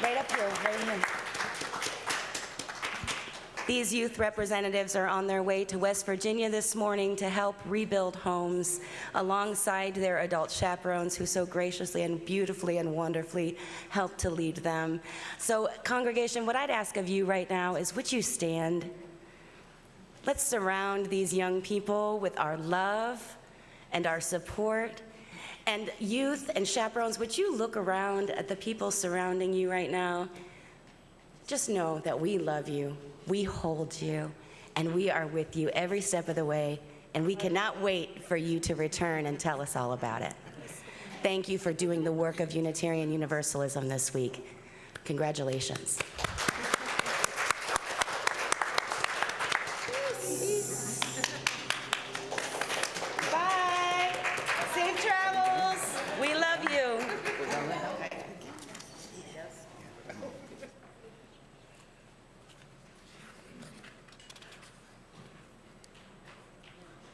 Right up here, right here. These youth representatives are on their way to West Virginia this morning to help rebuild homes alongside their adult chaperones who so graciously and beautifully and wonderfully helped to lead them. So, congregation, what I'd ask of you right now is, would you stand? Let's surround these young people with our love and our support. And youth and chaperones, would you look around at the people surrounding you right now? Just know that we love you, we hold you, and we are with you every step of the way, and we cannot wait for you to return and tell us all about it. Thank you for doing the work of Unitarian Universalism this week. Congratulations. Bye. Safe travels. We love you.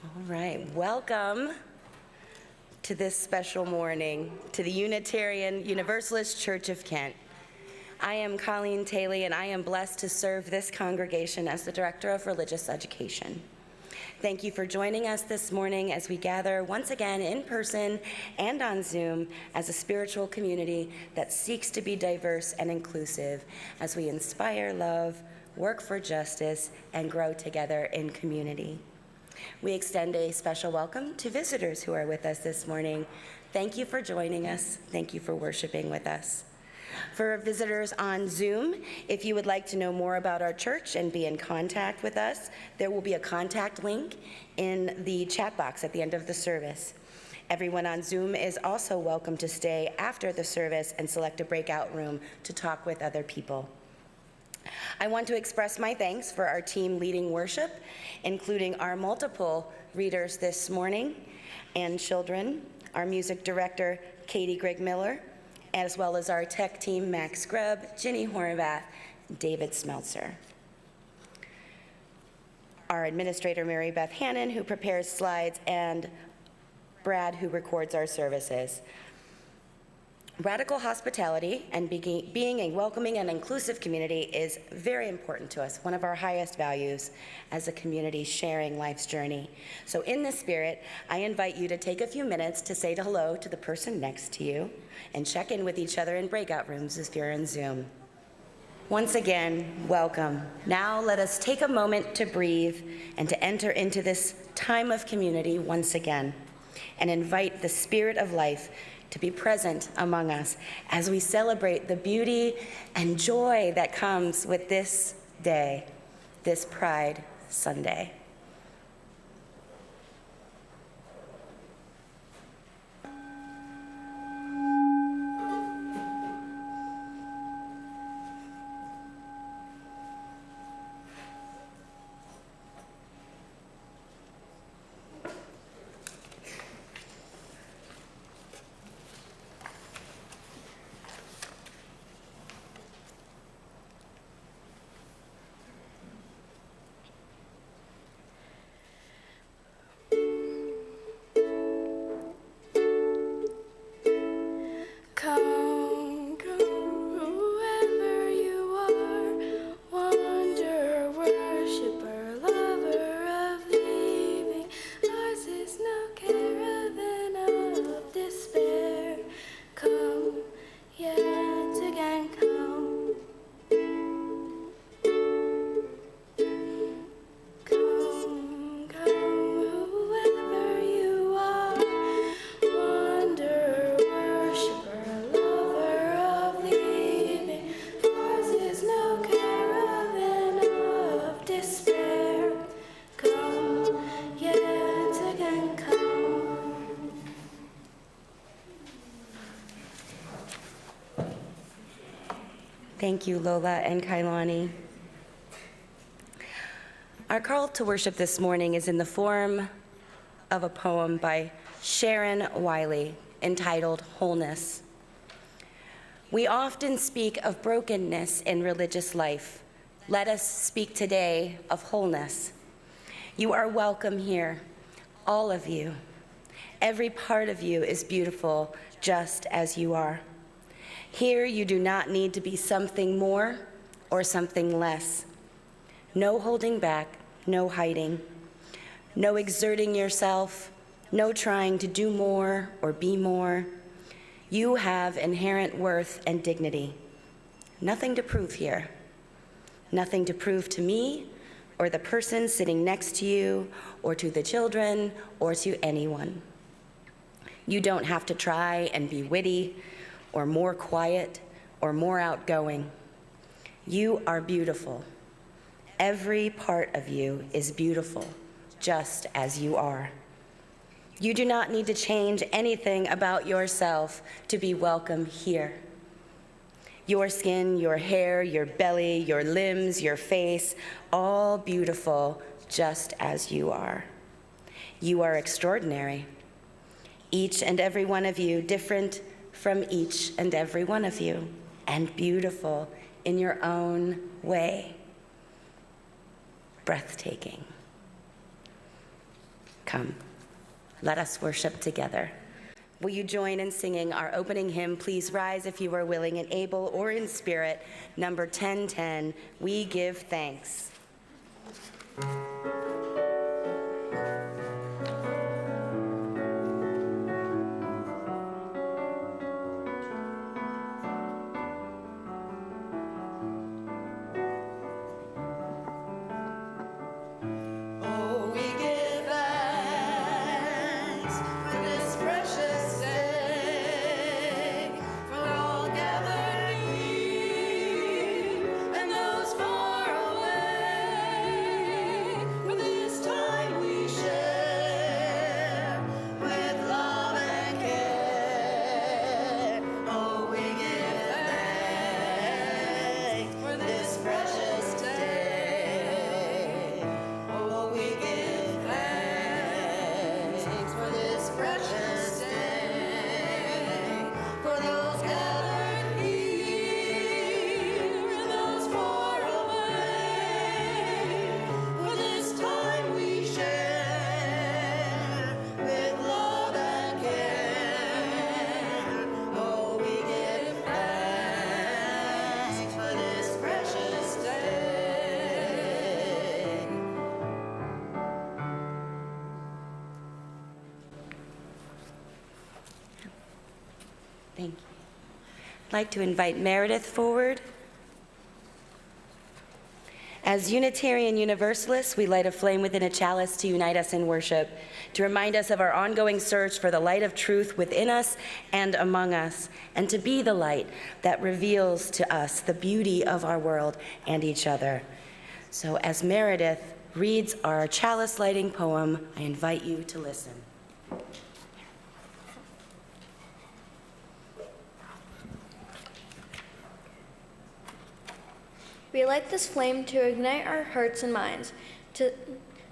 All right, welcome to this special morning to the Unitarian Universalist Church of Kent. I am Colleen Taylor, and I am blessed to serve this congregation as the Director of Religious Education. Thank you for joining us this morning as we gather once again in person and on Zoom as a spiritual community that seeks to be diverse and inclusive as we inspire love, work for justice, and grow together in community. We extend a special welcome to visitors who are with us this morning. Thank you for joining us. Thank you for worshiping with us. For visitors on Zoom, if you would like to know more about our church and be in contact with us, there will be a contact link in the chat box at the end of the service. Everyone on Zoom is also welcome to stay after the service and select a breakout room to talk with other people. I want to express my thanks for our team leading worship, including our multiple readers this morning and children, our music director, Katie Greg Miller, as well as our tech team, Max Grubb, Ginny Horvath, David Smeltzer. Our administrator, Mary Beth Hannon, who prepares slides, and Brad, who records our services. Radical hospitality and being a welcoming and inclusive community is very important to us, one of our highest values as a community sharing life's journey. So in this spirit, I invite you to take a few minutes to say hello to the person next to you and check in with each other in breakout rooms if you're in Zoom. Once again, welcome. Now let us take a moment to breathe and to enter into this time of community once again and invite the spirit of life to be present among us as we celebrate the beauty and joy that comes with this day, this Pride Sunday. Thank you, Lola and Kailani. Our call to worship this morning is in the form of a poem by Sharon Wiley entitled Wholeness. We often speak of brokenness in religious life. Let us speak today of wholeness. You are welcome here, all of you. Every part of you is beautiful just as you are. Here, you do not need to be something more or something less. No holding back, no hiding, no exerting yourself, no trying to do more or be more. You have inherent worth and dignity. Nothing to prove here. Nothing to prove to me or the person sitting next to you or to the children or to anyone. You don't have to try and be witty or more quiet or more outgoing. You are beautiful. Every part of you is beautiful, just as you are. You do not need to change anything about yourself to be welcome here. Your skin, your hair, your belly, your limbs, your face, all beautiful, just as you are. You are extraordinary. Each and every one of you different from each and every one of you, and beautiful in your own way. Breathtaking. Come, let us worship together. Will you join in singing our opening hymn? Please rise if you are willing and able or in spirit. Number 1010, We Give Thanks. Thank you. I'd like to invite Meredith forward. As Unitarian Universalists, we light a flame within a chalice to unite us in worship, to remind us of our ongoing search for the light of truth within us and among us, and to be the light that reveals to us the beauty of our world and each other. So as Meredith reads our chalice lighting poem, I invite you to listen. We light this flame to ignite our hearts and minds, to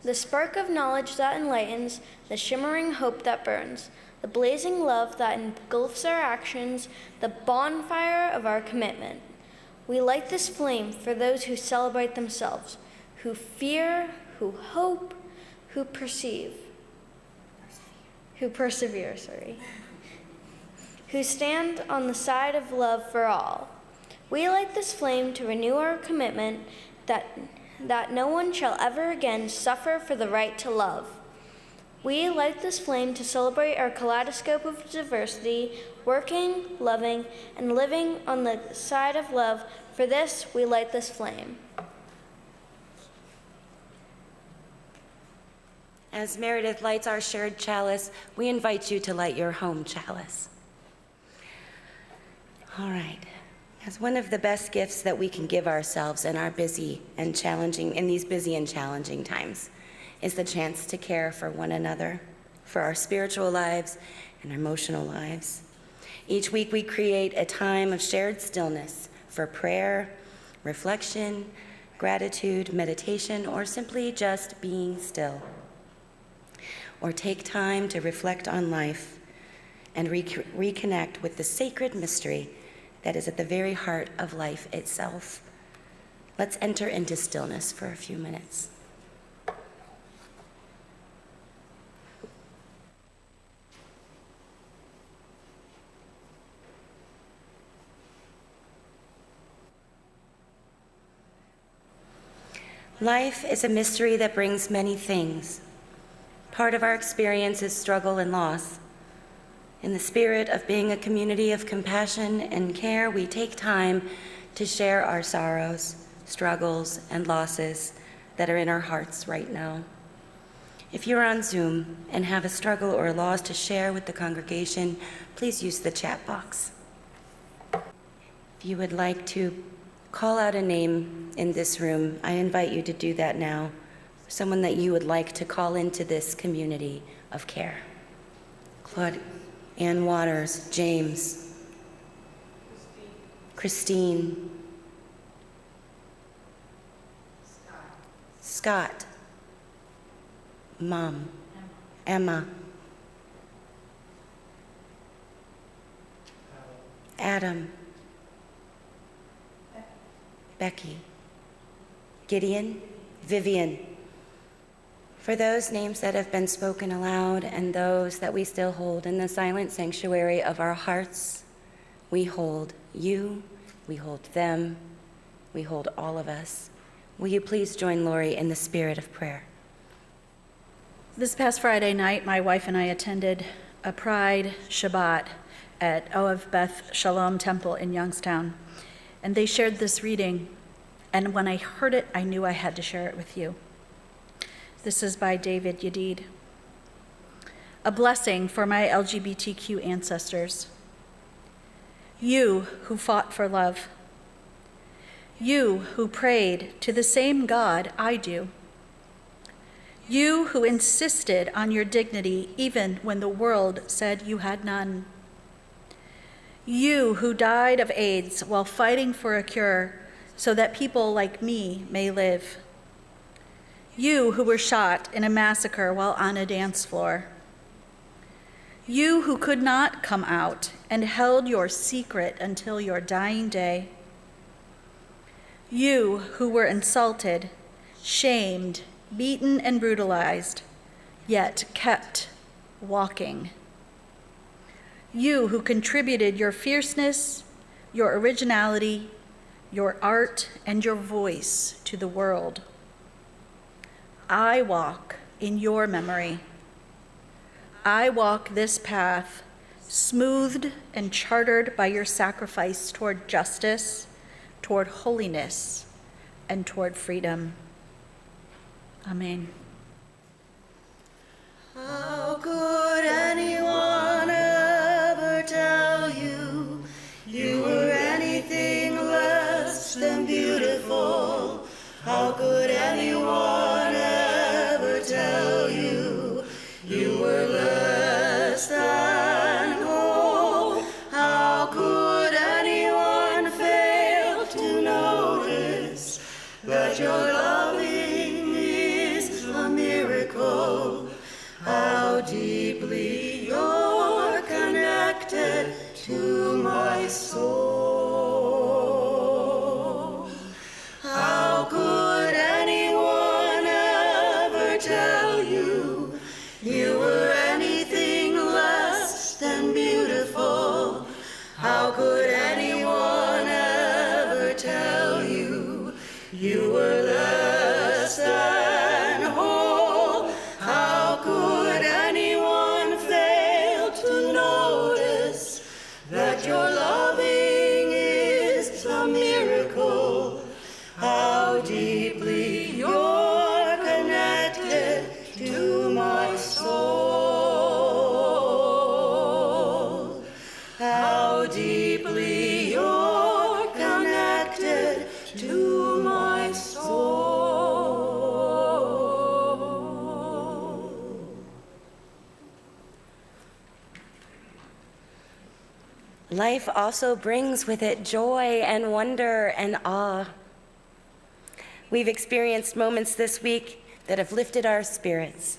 the spark of knowledge that enlightens, the shimmering hope that burns, the blazing love that engulfs our actions, the bonfire of our commitment. We light this flame for those who celebrate themselves, who fear, who hope, who persevere, who stand on the side of love for all. We light this flame to renew our commitment that no one shall ever again suffer for the right to love. We light this flame to celebrate our kaleidoscope of diversity, working, loving, and living on the side of love. For this, we light this flame. As Meredith lights our shared chalice, we invite you to light your home chalice. All right. As one of the best gifts that we can give ourselves in these busy and challenging times is the chance to care for one another, for our spiritual lives and our emotional lives. Each week we create a time of shared stillness for prayer, reflection, gratitude, meditation, or simply just being still. Or take time to reflect on life and reconnect with the sacred mystery that is at the very heart of life itself. Let's enter into stillness for a few minutes. Life is a mystery that brings many things. Part of our experience is struggle and loss. In the spirit of being a community of compassion and care, we take time to share our sorrows, struggles, and losses that are in our hearts right now. If you're on Zoom and have a struggle or a loss to share with the congregation, please use the chat box. If you would like to call out a name in this room, I invite you to do that now. Someone that you would like to call into this community of care. Claude, Ann Waters, James, Christine, Scott, Mom, Emma, Adam, Becky, Gideon, Vivian. For those names that have been spoken aloud and those that we still hold in the silent sanctuary of our hearts, we hold you, we hold them, we hold all of us. Will you please join Lori in the spirit of prayer? This past Friday night, my wife and I attended a Pride Shabbat at Oav Beth Shalom Temple in Youngstown, and they shared this reading, and when I heard it, I knew I had to share it with you. This is by David Yedid. A blessing for my LGBTQ ancestors. You who fought for love. You who prayed to the same God I do. You who insisted on your dignity even when the world said you had none. You who died of AIDS while fighting for a cure so that people like me may live. You who were shot in a massacre while on a dance floor. You who could not come out and held your secret until your dying day. You who were insulted, shamed, beaten, and brutalized, yet kept walking. You who contributed your fierceness, your originality, your art, and your voice to the world. I walk in your memory. I walk this path, smoothed and chartered by your sacrifice toward justice, toward holiness, and toward freedom. Amen. How could anyone ever tell you you were anything less than beautiful? How could anyone ever tell you you were less than whole? How could anyone fail to notice that your loving is a miracle? How deeply you're connected to my soul. How could anyone ever tell you you were anything less than beautiful? How could anyone ever tell you you were less than whole? How could anyone fail to notice that your loving is a miracle? How deeply you're connected to my soul. How deeply you're connected to my soul. Life also brings with it joy and wonder and awe. We've experienced moments this week that have lifted our spirits.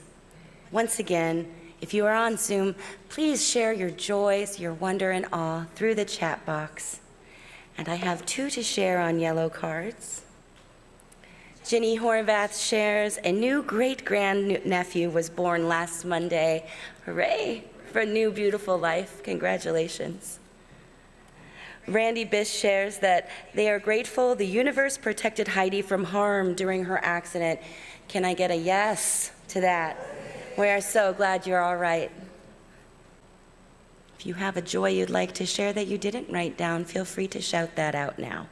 Once again, if you are on Zoom, please share your joys, your wonder, and awe through the chat box. And I have two to share on yellow cards. Ginny Horvath shares a new great-grandnephew was born last Monday. Hooray for a new beautiful life. Congratulations. Randy Bish shares that they are grateful the universe protected Heidi from harm during her accident. Can I get a yes to that? We are so glad you're all right. If you have a joy you'd like to share that you didn't write down, feel free to shout that out now.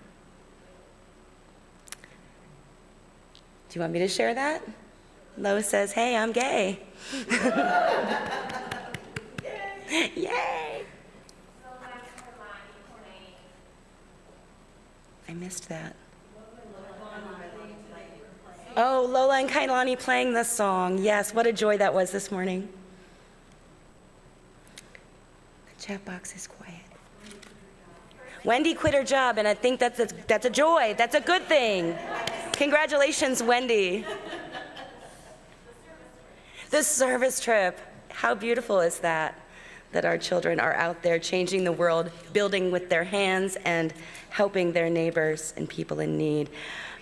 Do you want me to share that? Lo says, hey, I'm gay. Yay! I missed that. Oh, Lola and Kailani playing the song. Yes, what a joy that was this morning. The chat box is quiet. Wendy quit her job, and I think that's a joy. That's a good thing. Congratulations, Wendy. The service trip. How beautiful is that? That our children are out there changing the world, building with their hands and helping their neighbors and people in need.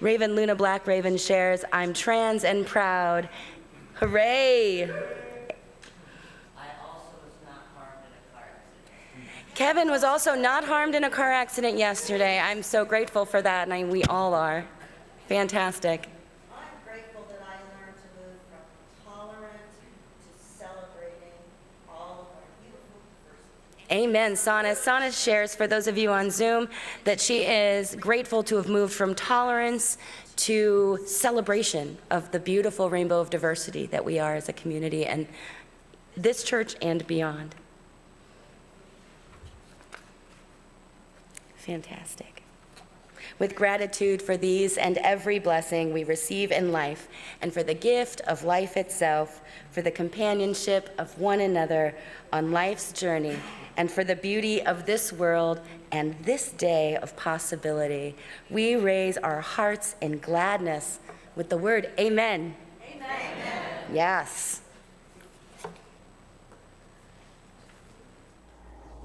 Raven Luna Black Raven shares, I'm trans and proud. Hooray! I also was not harmed in a car accident. Kevin was also not harmed in a car accident yesterday. I'm so grateful for that, and we all are. Fantastic. I'm grateful that I learned to move from tolerant to celebrating all of our beautiful diversity. Amen, Sana. Sana shares, for those of you on Zoom, that she is grateful to have moved from tolerance to celebration of the beautiful rainbow of diversity that we are as a community, and this church and beyond. Fantastic. With gratitude for these and every blessing we receive in life, and for the gift of life itself, for the companionship of one another on life's journey, and for the beauty of this world and this day of possibility, we raise our hearts in gladness with the word amen. Amen. Yes.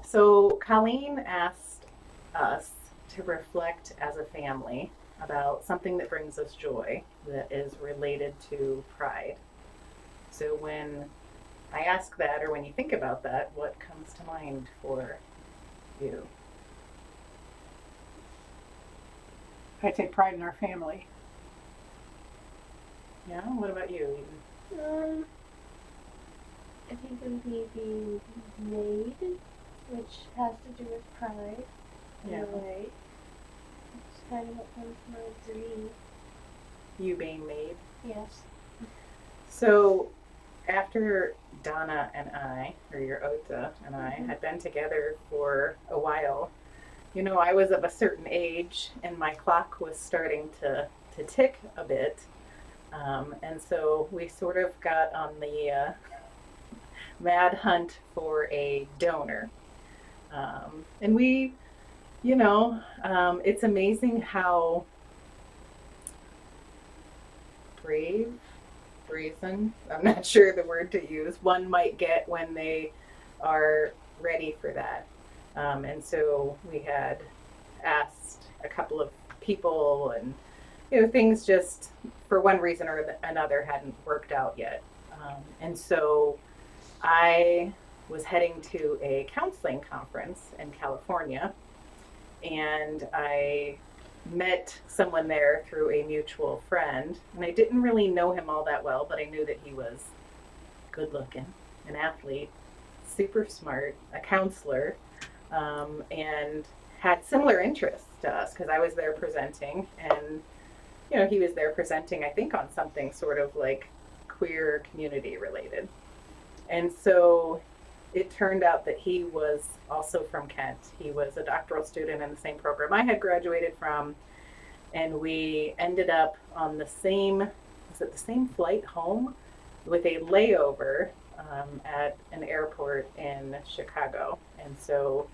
So Colleen asked us to reflect as a family about something that brings us joy that is related to pride. So when I ask that, or when you think about that, what comes to mind for you? I'd say pride in our family. Yeah, what about you, Eden? I think it would be being made, which has to do with pride in a way. It's kind of what comes to mind to me. You being made. Yes. So after Donna and I, or your Ota and I, had been together for a while, you know, I was of a certain age and my clock was starting to tick a bit. And so we sort of got on the mad hunt for a donor. And we, you know, it's amazing how brazen, I'm not sure the word to use, one might get when they are ready for that. And so we had asked a couple of people, and you know, things just for one reason or another hadn't worked out yet. And so I was heading to a counseling conference in California, and I met someone there through a mutual friend, and I didn't really know him all that well, but I knew that he was good looking, an athlete, super smart, a counselor, and had similar interests to us because I was there presenting, and you know, he was there presenting, I think, on something sort of like queer community related. And so it turned out that he was also from Kent. He was a doctoral student in the same program I had graduated from, and we ended up on the same flight home with a layover at an airport in Chicago. And so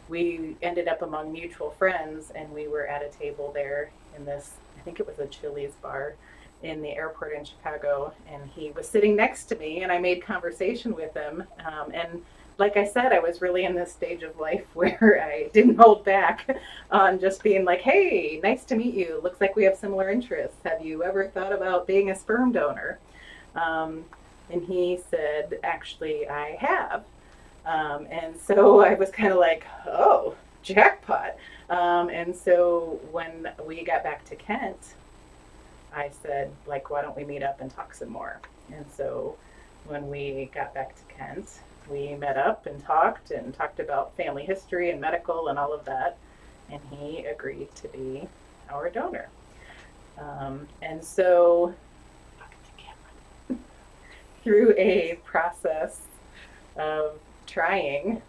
we ended up among mutual friends, and we were at a table there in this, I think it was a Chili's bar in the airport in Chicago, and he was sitting next to me, and I made conversation with him. And like I said, I was really in this stage of life where I didn't hold back on just being like, hey, nice to meet you. Looks like we have similar interests. Have you ever thought about being a sperm donor? And he said, actually, I have. And so I was kind of like, oh, jackpot. And so when we got back to Kent, I said, like, why don't we meet up and talk some more? And so when we got back to Kent, we met up and talked about family history and medical and all of that. And he agreed to be our donor. And so through a process of trying,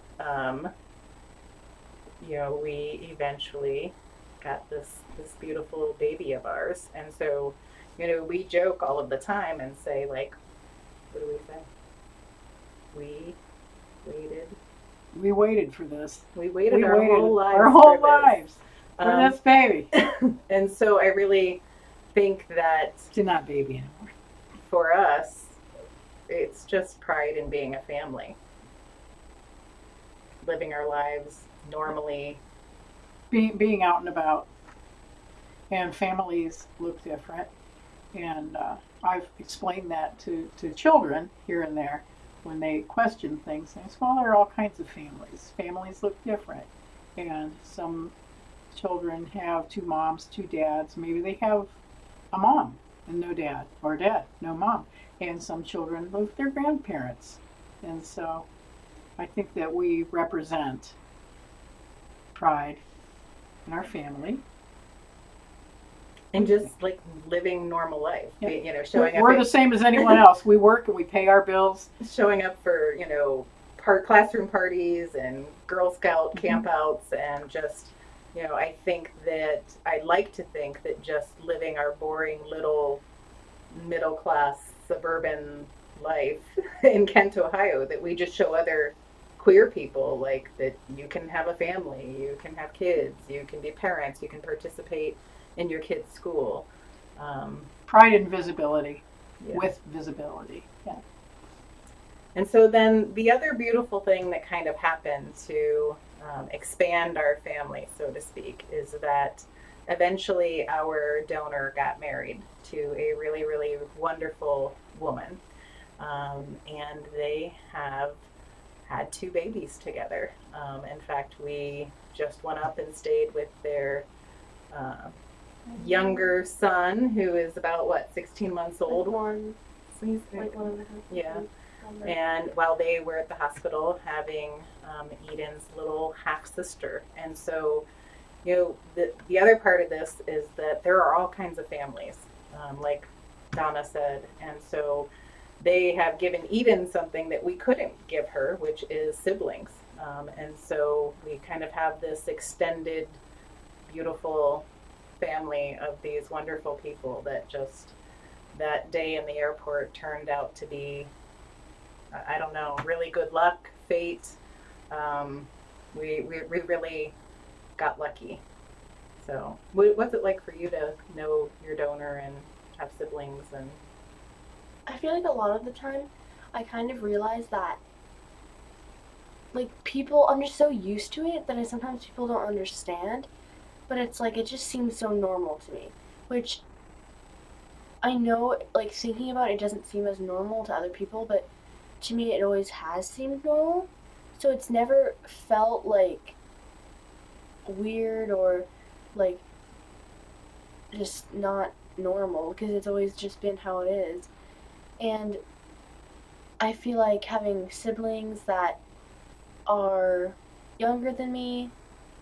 we eventually got this beautiful baby of ours. And so, we joke all of the time and say, like, what do we say? We waited for this. We waited our whole lives. Our whole for lives for this baby. And so I really think that It's not baby anymore. for us, it's just pride in being a family. Living our lives normally. Being out and about. And families look different. And I've explained that to children here and there when they question things. And well, there are all kinds of families. Families look different. And some children have 2 moms, 2 dads. Maybe they have a mom and no dad, or dad, no mom. And some children live with their grandparents. And so I think that we represent pride in our family. And just like living normal life, Yeah. showing up. We're the same as anyone else. We work and we pay our bills. Showing up for, classroom parties and Girl Scout campouts, and just, I think that I like to think that just living our boring little middle class suburban life in Kent, Ohio, that we just show other queer people like that you can have a family, you can have kids, you can be parents, you can participate in your kid's school. Pride and visibility, Yeah. with visibility. Yeah. And so then the other beautiful thing that kind of happened to expand our family, so to speak, is that eventually our donor got married to a really, really wonderful woman. And they have had 2 babies together. In fact, we just went up and stayed with their younger son, who is about 16 months old. So he's Like 1.5. Yeah. And while they were at the hospital having Eden's little half sister. And so, the other part of this is that there are all kinds of families, like Donna said. And so they have given Eden something that we couldn't give her, which is siblings. And so we kind of have this extended, beautiful family of these wonderful people that just that day in the airport turned out to be, I don't know, really good luck, fate. We really got lucky. So what's it like for you to know your donor and have siblings? And I feel like a lot of the time, I kind of realize that, like, people, I'm just so used to it that sometimes people don't understand, but it's like, it just seems so normal to me, which I know, like, thinking about it doesn't seem as normal to other people, but to me it always has seemed normal, so it's never felt, like, weird or, like, just not normal, because it's always just been how it is. And I feel like having siblings that are younger than me,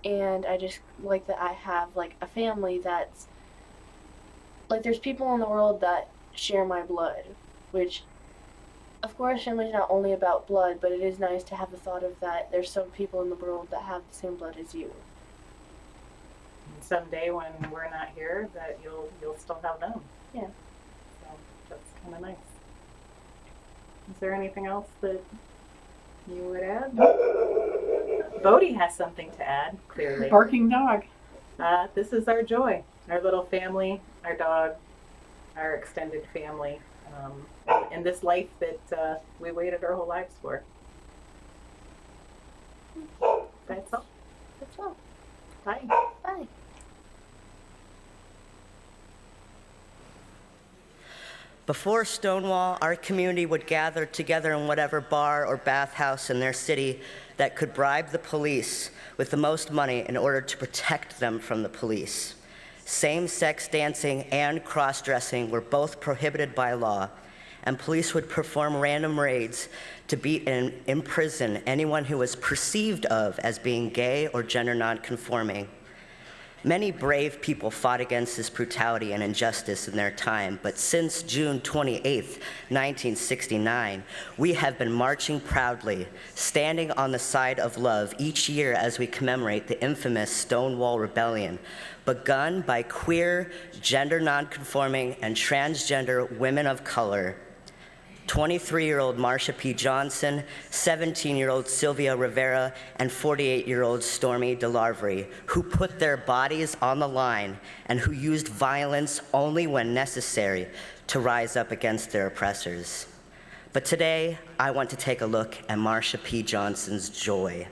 and I just like that I have like a family that's like, there's people in the world that share my blood, which of course family's not only about blood, but it is nice to have the thought of that there's some people in the world that have the same blood as you. someday when we're not here, that you'll still have them. Yeah. So that's kind of nice. Is there anything else that you would add? Bodhi has something to add, clearly. Barking dog. This is our joy, our little family, our dog, our extended family, and this life that we waited our whole lives for. That's all. That's all. Bye. Bye. Before Stonewall, our community would gather together in whatever bar or bathhouse in their city that could bribe the police with the most money in order to protect them from the police. Same-sex dancing and cross-dressing were both prohibited by law, and police would perform random raids to beat and imprison anyone who was perceived of as being gay or gender nonconforming. Many brave people fought against this brutality and injustice in their time, but since June 28, 1969, we have been marching proudly, standing on the side of love each year as we commemorate the infamous Stonewall Rebellion, begun by queer, gender nonconforming, and transgender women of color. 23-year-old Marsha P. Johnson, 17-year-old Sylvia Rivera, and 48-year-old Stormy DeLarvery, who put their bodies on the line and who used violence only when necessary to rise up against their oppressors. But today, I want to take a look at Marsha P. Johnson's joy.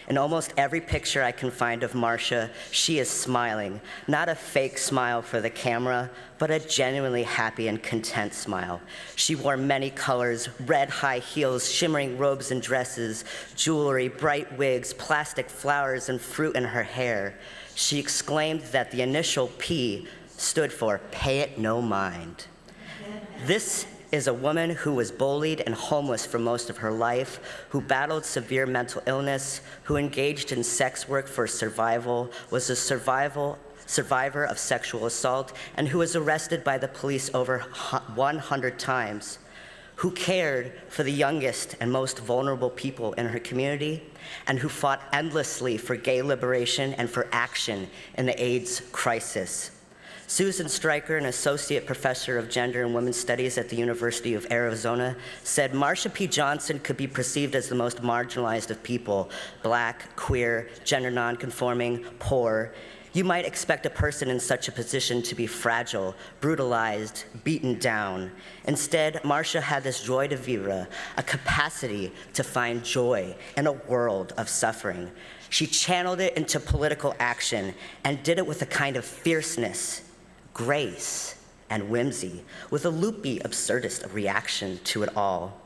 In almost every picture I can find of Marsha, she is smiling, not a fake smile for the camera, but a genuinely happy and content smile. She wore many colors, red high heels, shimmering robes and dresses, jewelry, bright wigs, plastic flowers, and fruit in her hair. She exclaimed that the initial P stood for Pay It No Mind. This is a woman who was bullied and homeless for most of her life, who battled severe mental illness, who engaged in sex work for survival, was a survivor of sexual assault, and who was arrested by the police over 100 times, who cared for the youngest and most vulnerable people in her community, and who fought endlessly for gay liberation and for action in the AIDS crisis. Susan Stryker, an associate professor of gender and women's studies at the University of Arizona, said Marsha P. Johnson could be perceived as the most marginalized of people, Black, queer, gender nonconforming, poor. You might expect a person in such a position to be fragile, brutalized, beaten down. Instead, Marsha had this joie de vivre, a capacity to find joy in a world of suffering. She channeled it into political action and did it with a kind of fierceness, grace, and whimsy, with a loopy, absurdist reaction to it all.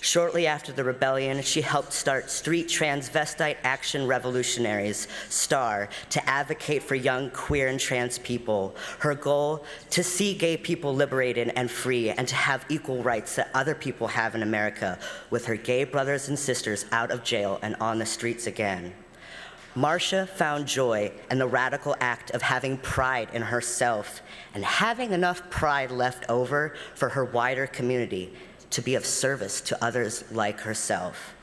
Shortly after the rebellion, she helped start Street Transvestite Action Revolutionaries, STAR, to advocate for young queer and trans people. Her goal, to see gay people liberated and free and to have equal rights that other people have in America, with her gay brothers and sisters out of jail and on the streets again. Marsha found joy in the radical act of having pride in herself and having enough pride left over for her wider community to be of service to others like herself.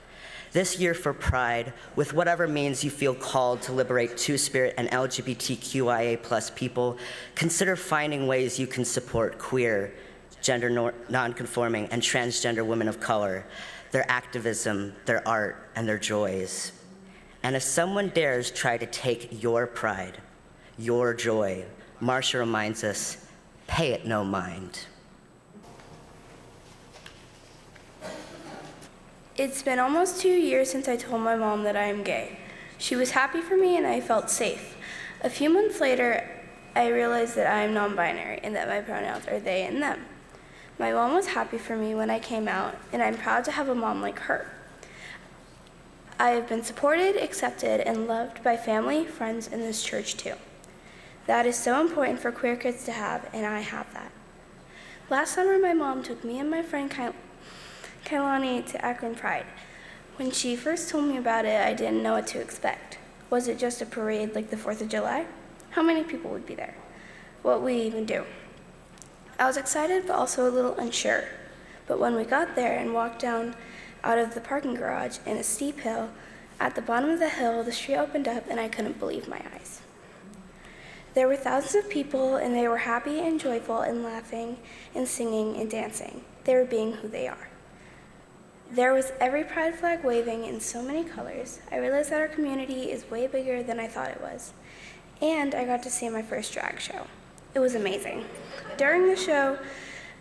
This year for Pride, with whatever means you feel called to liberate Two-Spirit and LGBTQIA+ people, consider finding ways you can support queer, gender nonconforming, and transgender women of color, their activism, their art, and their joys. And if someone dares try to take your pride, your joy, Marsha reminds us, pay it no mind. It's been almost 2 years since I told my mom that I am gay. She was happy for me and I felt safe. A few months later, I realized that I am non-binary and that my pronouns are they and them. My mom was happy for me when I came out, and I'm proud to have a mom like her. I have been supported, accepted, and loved by family, friends, and this church too. That is so important for queer kids to have, and I have that. Last summer, my mom took me and my friend Kailani to Akron Pride. When she first told me about it, I didn't know what to expect. Was it just a parade like the 4th of July? How many people would be there? What would we even do? I was excited, but also a little unsure. But when we got there and walked down out of the parking garage in a steep hill, at the bottom of the hill, the street opened up and I couldn't believe my eyes. There were thousands of people and they were happy and joyful and laughing and singing and dancing. They were being who they are. There was every pride flag waving in so many colors. I realized that our community is way bigger than I thought it was. And I got to see my first drag show. It was amazing. During the show,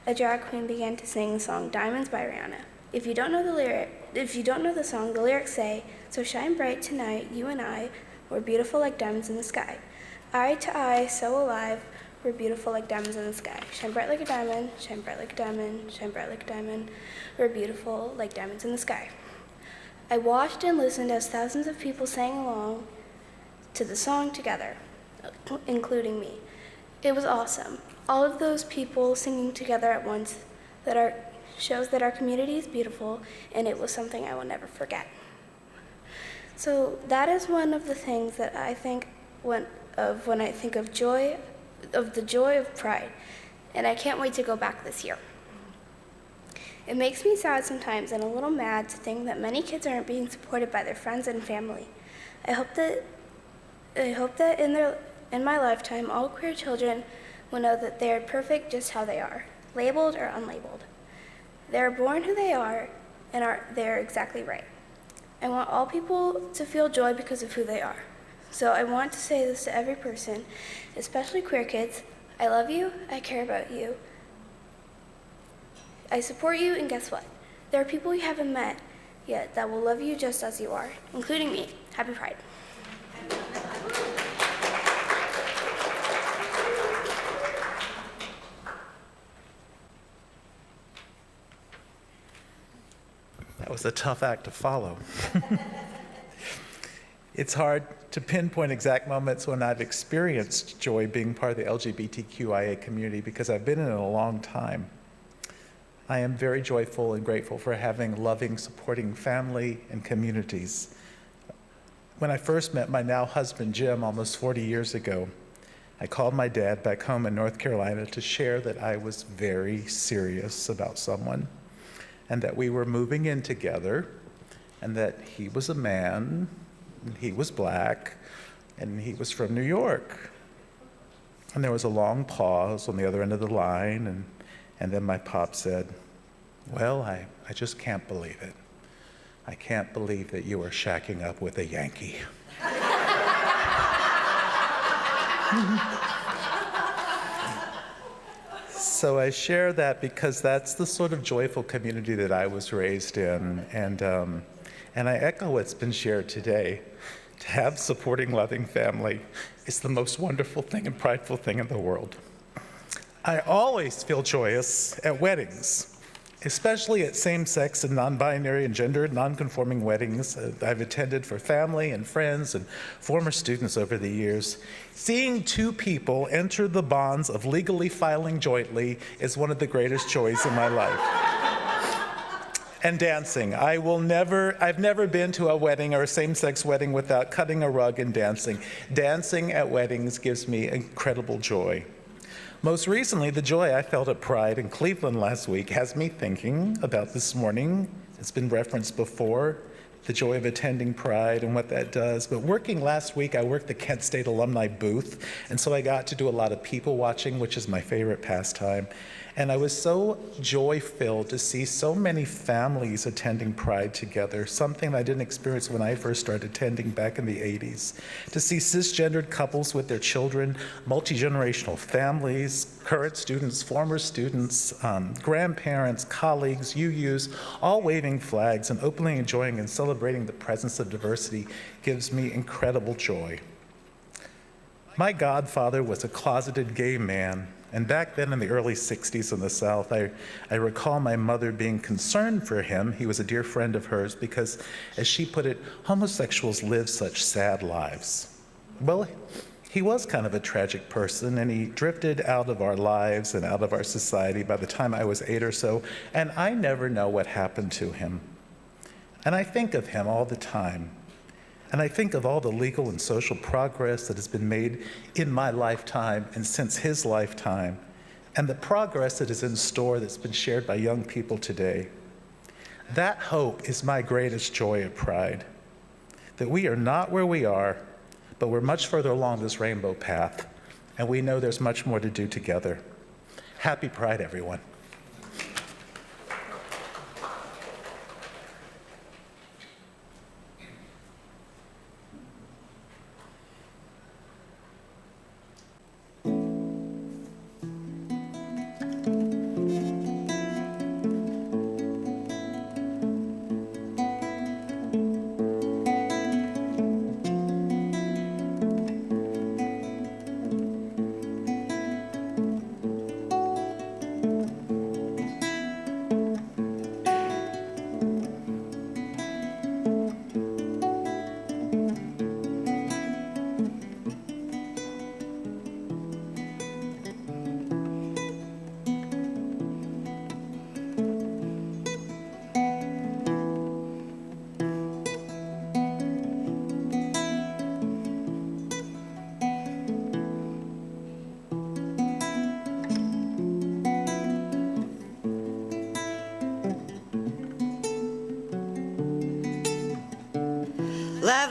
a drag queen began to sing the song Diamonds by Rihanna. If you don't know the song, the lyrics say, "So shine bright tonight, you and I, we're beautiful like diamonds in the sky. Eye to eye, so alive, we're beautiful like diamonds in the sky. Shine bright like a diamond, shine bright like a diamond, shine bright like a diamond. We're beautiful like diamonds in the sky." I watched and listened as thousands of people sang along to the song together, including me. It was awesome. All of those people singing together at once shows that our community is beautiful, and it was something I will never forget. So that is one of the things that I think when I think of the joy of Pride, and I can't wait to go back this year. It makes me sad sometimes and a little mad to think that many kids aren't being supported by their friends and family. I hope that in my lifetime, all queer children will know that they are perfect just how they are, labeled or unlabeled. They are born who they are, and they are exactly right. I want all people to feel joy because of who they are. So I want to say this to every person, especially queer kids. I love you, I care about you, I support you, and guess what? There are people you haven't met yet that will love you just as you are, including me. Happy Pride. That was a tough act to follow. It's hard to pinpoint exact moments when I've experienced joy being part of the LGBTQIA community because I've been in it a long time. I am very joyful and grateful for having loving, supporting family and communities. When I first met my now husband, Jim, almost 40 years ago, I called my dad back home in North Carolina to share that I was very serious about someone and that we were moving in together and that he was a man, and he was black, and he was from New York. And there was a long pause on the other end of the line, and then my pop said, "Well, I just can't believe it. I can't believe that you are shacking up with a Yankee." So I share that because that's the sort of joyful community that I was raised in, and I echo what's been shared today. To have supporting, loving family is the most wonderful thing and prideful thing in the world. I always feel joyous at weddings, especially at same-sex and non-binary and gender non-conforming weddings I've attended for family and friends and former students over the years. Seeing two people enter the bonds of legally filing jointly is one of the greatest joys in my life. And dancing. I've never been to a wedding or a same-sex wedding without cutting a rug and dancing. Dancing at weddings gives me incredible joy. Most recently, the joy I felt at Pride in Cleveland last week has me thinking about this morning. It's been referenced before, the joy of attending Pride and what that does. But working last week, I worked the Kent State alumni booth, and so I got to do a lot of people watching, which is my favorite pastime. And I was so joy-filled to see so many families attending Pride together, something I didn't experience when I first started attending back in the 80s. To see cisgendered couples with their children, multi-generational families, current students, former students, grandparents, colleagues, UUs, all waving flags and openly enjoying and celebrating the presence of diversity gives me incredible joy. My godfather was a closeted gay man. And back then in the early 60s in the South, I recall my mother being concerned for him. He was a dear friend of hers because, as she put it, homosexuals live such sad lives. Well, he was kind of a tragic person, and he drifted out of our lives and out of our society by the time I was 8 or so, and I never know what happened to him. And I think of him all the time. And I think of all the legal and social progress that has been made in my lifetime and since his lifetime, and the progress that is in store that's been shared by young people today. That hope is my greatest joy at Pride, that we are not where we are, but we're much further along this rainbow path, and we know there's much more to do together. Happy Pride, everyone.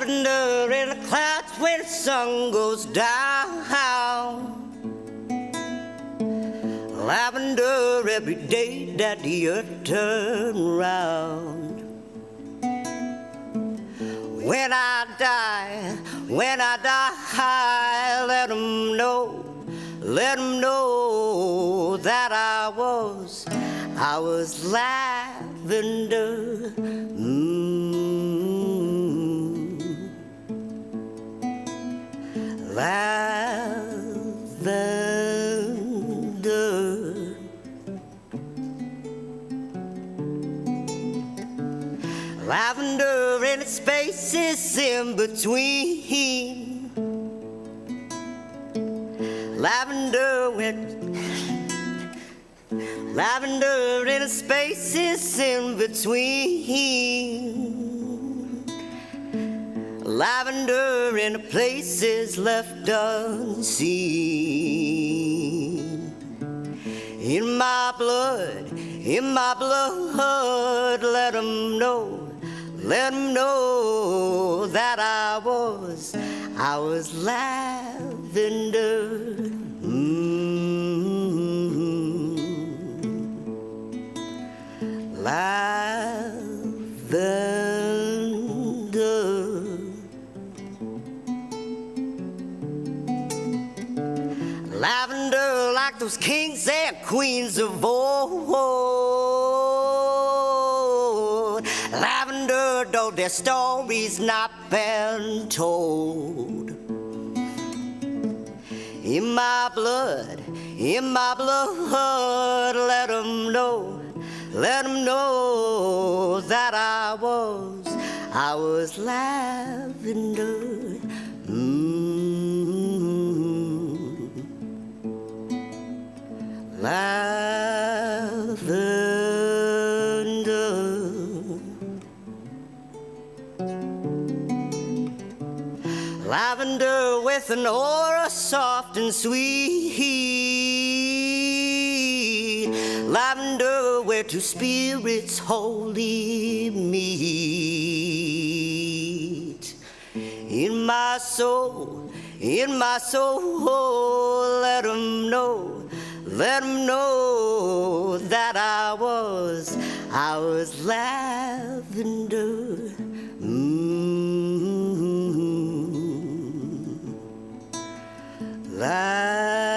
lavender in the clouds when the sun goes down. Lavender every day that the earth turns round. When I die, let 'em know that I was lavender. Lavender. Lavender and its spaces in between. Lavender in its spaces in between. Lavender in the places left unseen. In my blood, let 'em know that I was lavender. Lavender. Lavender like those kings and queens of old. Lavender, though their stories not been told. In my blood, let 'em know that I was lavender. Lavender. Lavender with an aura soft and sweet. Lavender where two spirits wholly meet. In my soul, let 'em know that I was lavender. Lavender.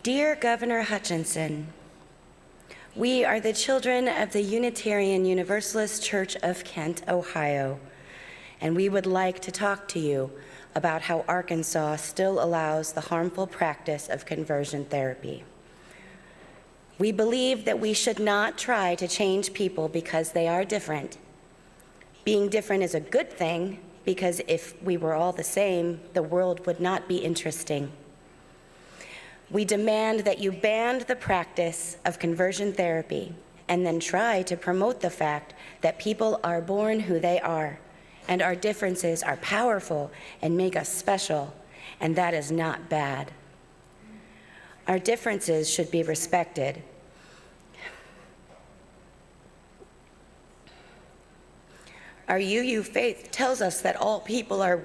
Dear Governor Hutchinson, we are the children of the Unitarian Universalist Church of Kent, Ohio, and we would like to talk to you about how Arkansas still allows the harmful practice of conversion therapy. We believe that we should not try to change people because they are different. Being different is a good thing because if we were all the same, the world would not be interesting. We demand that you ban the practice of conversion therapy and then try to promote the fact that people are born who they are, and our differences are powerful and make us special, and that is not bad. Our differences should be respected. Our UU faith tells us that all people have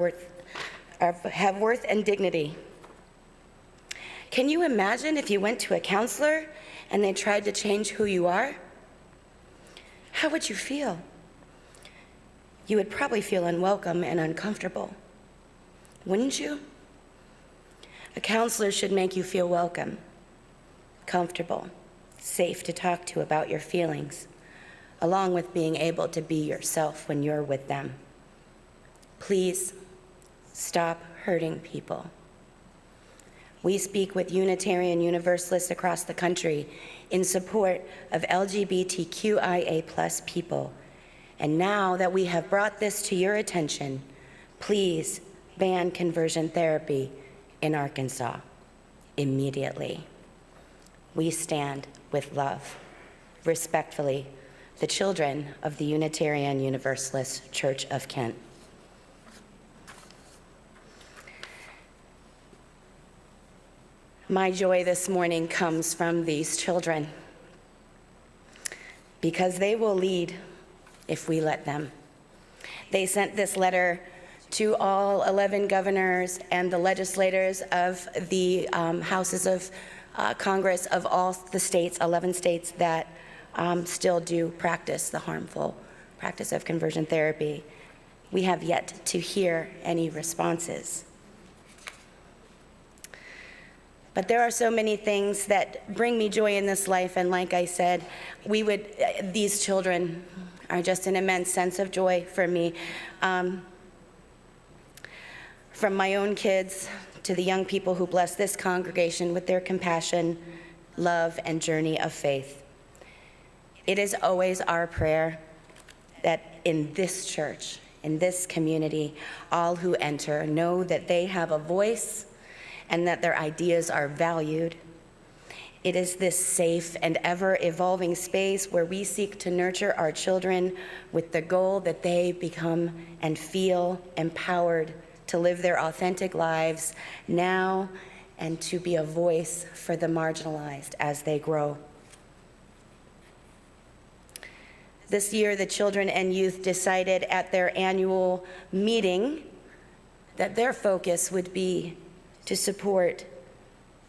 worth and dignity. Can you imagine if you went to a counselor and they tried to change who you are? How would you feel? You would probably feel unwelcome and uncomfortable, wouldn't you? A counselor should make you feel welcome, comfortable, safe to talk to about your feelings, along with being able to be yourself when you're with them. Please stop hurting people. We speak with Unitarian Universalists across the country in support of LGBTQIA+ people. And now that we have brought this to your attention, please ban conversion therapy in Arkansas immediately. We stand with love. Respectfully, the children of the Unitarian Universalist Church of Kent. My joy this morning comes from these children, because they will lead if we let them. They sent this letter to all 11 governors and the legislators of the houses of Congress of all the states, 11 states that still do practice the harmful practice of conversion therapy. We have yet to hear any responses. But there are so many things that bring me joy in this life, and like I said, these children are just an immense sense of joy for me. From my own kids to the young people who bless this congregation with their compassion, love, and journey of faith. It is always our prayer that in this church, in this community, all who enter know that they have a voice and that their ideas are valued. It is this safe and ever-evolving space where we seek to nurture our children with the goal that they become and feel empowered to live their authentic lives now and to be a voice for the marginalized as they grow. This year, the children and youth decided at their annual meeting that their focus would be to support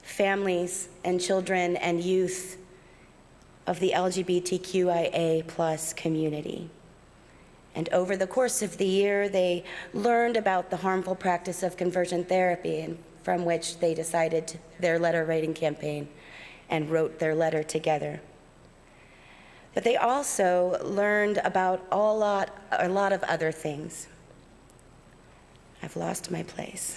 families and children and youth of the LGBTQIA+ community. And over the course of the year, they learned about the harmful practice of conversion therapy, and from which they decided their letter writing campaign and wrote their letter together. But they also learned about a lot of other things. I've lost my place.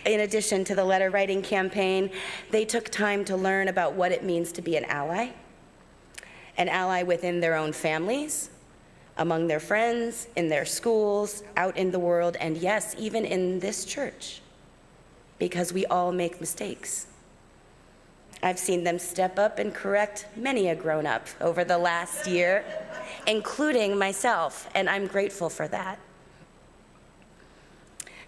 In addition to the letter writing campaign, they took time to learn about what it means to be an ally within their own families, among their friends, in their schools, out in the world, and yes, even in this church, because we all make mistakes. I've seen them step up and correct many a grown-up over the last year, including myself, and I'm grateful for that.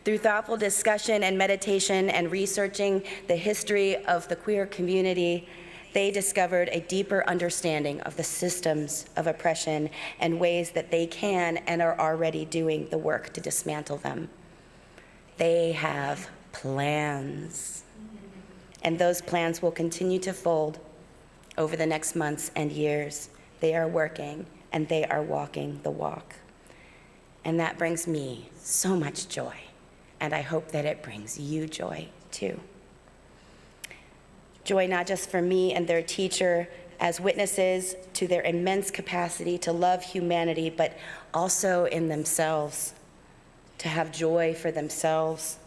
Through thoughtful discussion and meditation and researching the history of the queer community, they discovered a deeper understanding of the systems of oppression and ways that they can and are already doing the work to dismantle them. They have plans, and those plans will continue to fold over the next months and years. They are working, and they are walking the walk. And that brings me so much joy. And I hope that it brings you joy, too. Joy not just for me and their teacher as witnesses to their immense capacity to love humanity, but also in themselves, to have joy for themselves.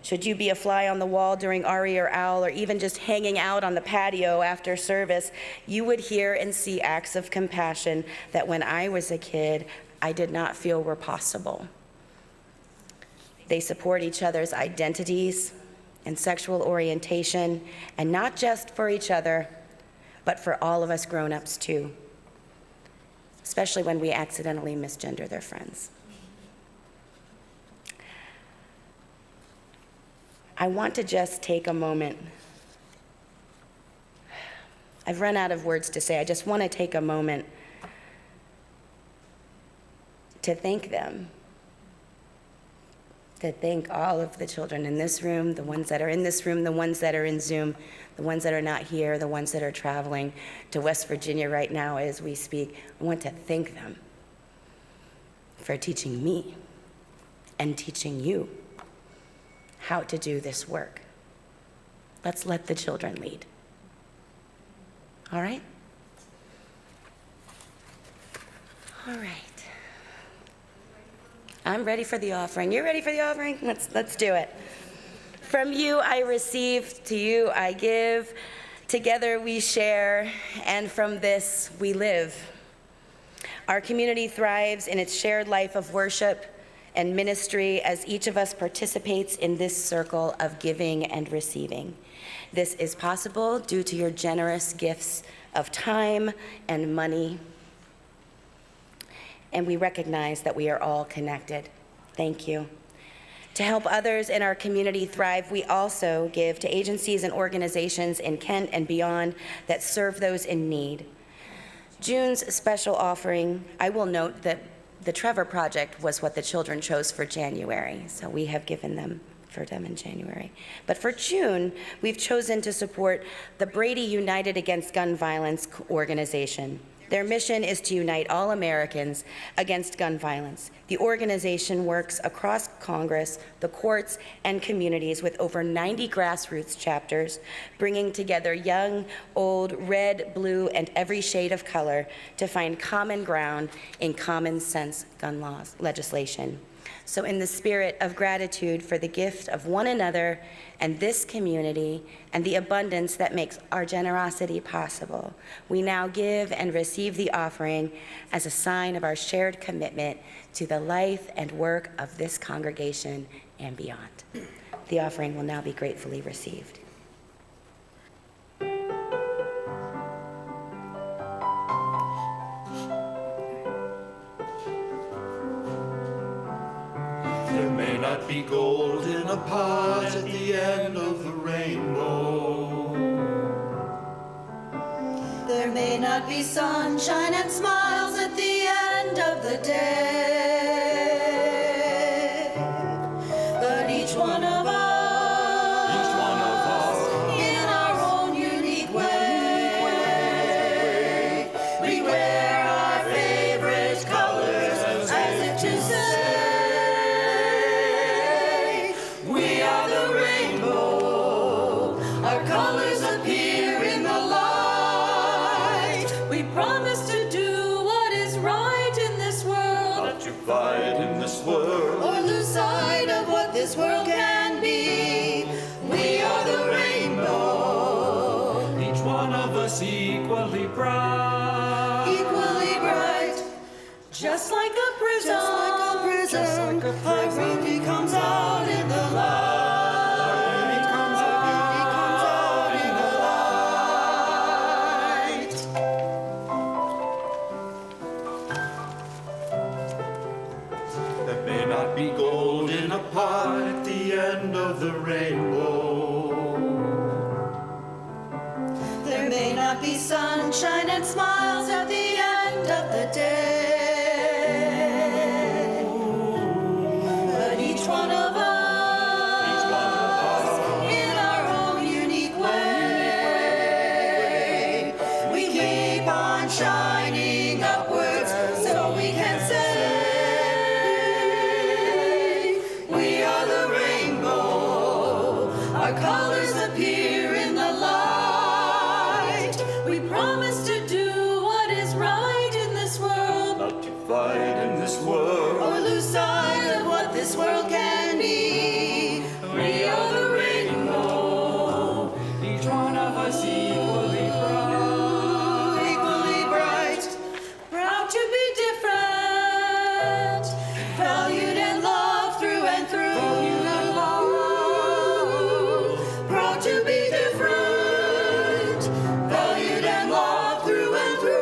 Should you be a fly on the wall during RE or OWL, or even just hanging out on the patio after service, you would hear and see acts of compassion that when I was a kid, I did not feel were possible. They support each other's identities and sexual orientation, and not just for each other, but for all of us grown-ups too, especially when we accidentally misgender their friends. I want to just take a moment. I've run out of words to say. I just want to take a moment to thank them. To thank all of the children in this room, the ones that are in this room, the ones that are in Zoom, the ones that are not here, the ones that are traveling to West Virginia right now as we speak. I want to thank them for teaching me and teaching you how to do this work. Let's let the children lead. All right? All right. I'm ready for the offering. You're ready for the offering? Let's do it. From you I receive, to you I give. Together we share, and from this we live. Our community thrives in its shared life of worship and ministry as each of us participates in this circle of giving and receiving. This is possible due to your generous gifts of time and money, and we recognize that we are all connected. Thank you. To help others in our community thrive, we also give to agencies and organizations in Kent and beyond that serve those in need. June's special offering, I will note that the Trevor Project was what the children chose for January, so we have given them for them in January. But for June, we've chosen to support the Brady United Against Gun Violence organization. Their mission is to unite all Americans against gun violence. The organization works across Congress, the courts, and communities with over 90 grassroots chapters, bringing together young, old, red, blue, and every shade of color to find common ground in common sense gun laws legislation. So in the spirit of gratitude for the gift of one another and this community and the abundance that makes our generosity possible, we now give and receive the offering as a sign of our shared commitment to the life and work of this congregation and beyond. The offering will now be gratefully received. There may not be gold in a pot at the end of the rainbow. There may not be sunshine and smiles at the end of the day, but each one of us, in our own unique way, we wear our favorite colors as if to say, we are the rainbow. Our colors appear in the light. We promise to do what is right in this world, Not to fight in this world. or lose sight of what this world can be. We are the rainbow, Each one of us equally bright. equally bright, just like a prism. Our beauty comes out in the light. It comes out in the light. There may not be gold in a pot at the end of the rainbow. There may not be sunshine and smiles at the end of the day, but each one of us, in our own unique way, we keep on shining upwards so we can say, we are the rainbow. Our colors appear in the light. We promise to do what is right in this world, Not to fight in this world. or lose sight of what this world can be. We are the rainbow, Each one of us equally bright. equally bright, proud to be different, valued and loved through and through. Proud to be different, valued and loved through and through.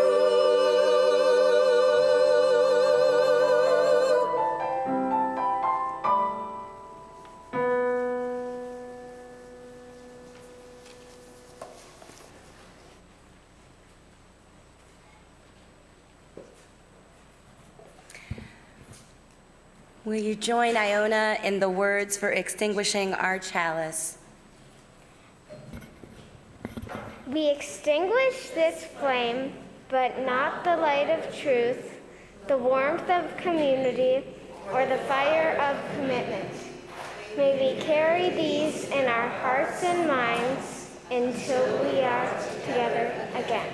Will you join Iona in the words for extinguishing our chalice? We extinguish this flame, but not the light of truth, the warmth of community, or the fire of commitment. May we carry these in our hearts and minds until we are together again.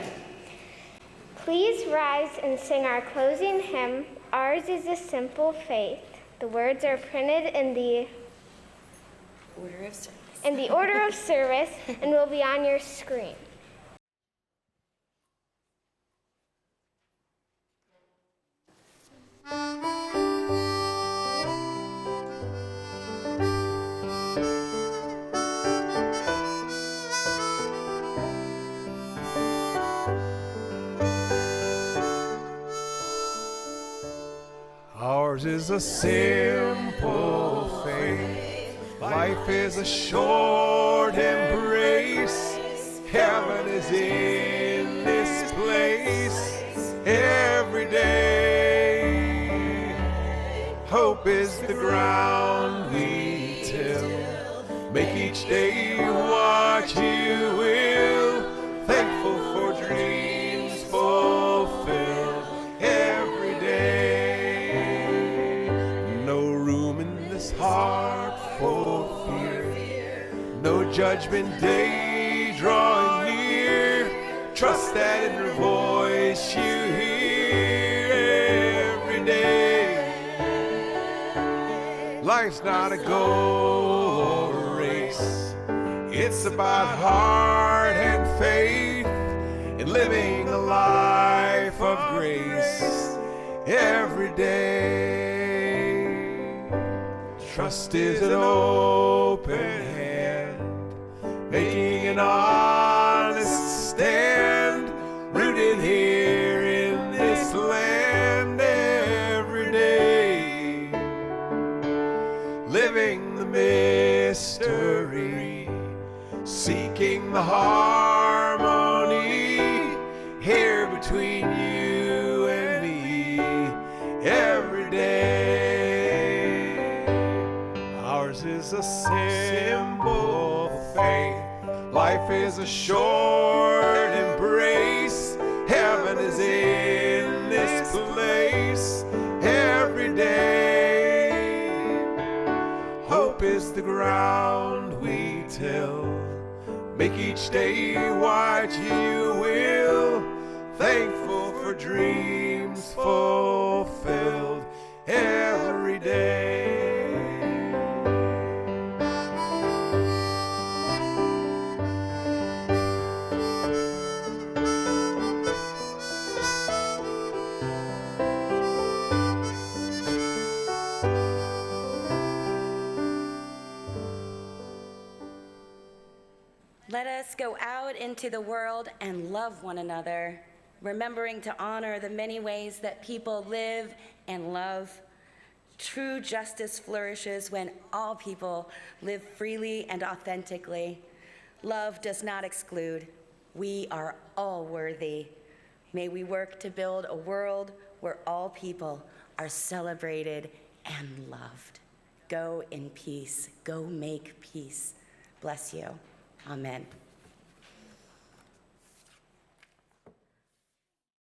Please rise and sing our closing hymn. Ours is a simple faith. The words are printed in the order of service and will be on your screen. Ours is a simple faith. Life is a short embrace. Heaven is in this place every day. Hope is the ground we till. Make each day what you will. Thankful for dreams fulfilled every day. No room in this heart for fear. No judgment day drawing near. Trust that inner voice you hear every day. Life's not a goal or a race. It's about heart and faith in living a life of grace every day. Trust is an open hand, making an honest stand, rooted here in this land every day. Living the mystery, seeking the harmony here between you and me every day. Ours is a simple faith. Life is a short embrace. Heaven is in this place every day. Hope is the ground we till. Make each day what you will. Thankful for dreams fulfilled every day. Let us go out into the world and love one another, remembering to honor the many ways that people live and love. True justice flourishes when all people live freely and authentically. Love does not exclude. We are all worthy. May we work to build a world where all people are celebrated and loved. Go in peace. Go make peace. Bless you. Amen.